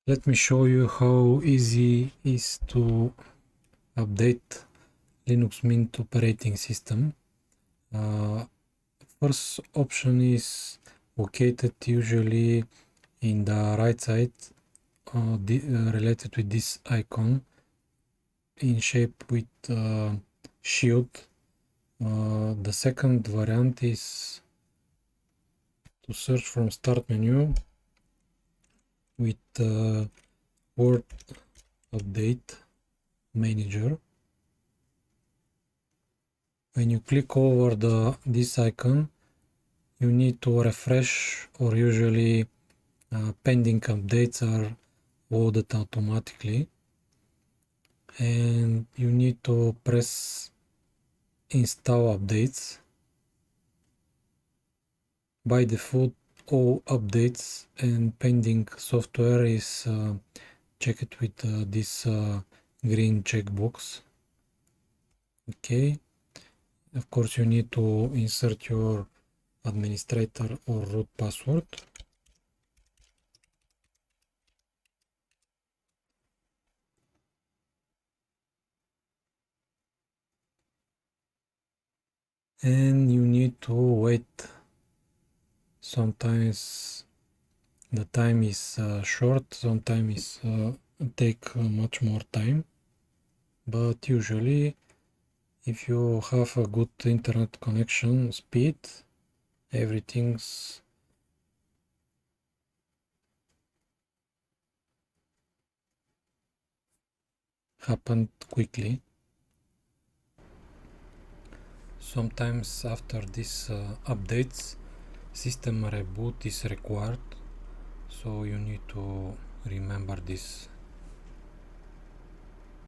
Let me show you how easy it is to update Linux Mint operating system. First option is located usually in the right side, related with this icon in shape with shield. The second variant is to search from start menu with Word Update Manager. When you click over this icon, you need to refresh, or usually pending updates are loaded automatically, and you need to press install updates. By default, all updates and pending software is checked with this green checkbox. Okay, of course you need to insert your administrator or root password. And you need to wait. Sometimes the time is short, sometimes take much more time, but usually if you have a good internet connection speed, everything's happened quickly. Sometimes after these updates, system reboot is required, so you need to remember this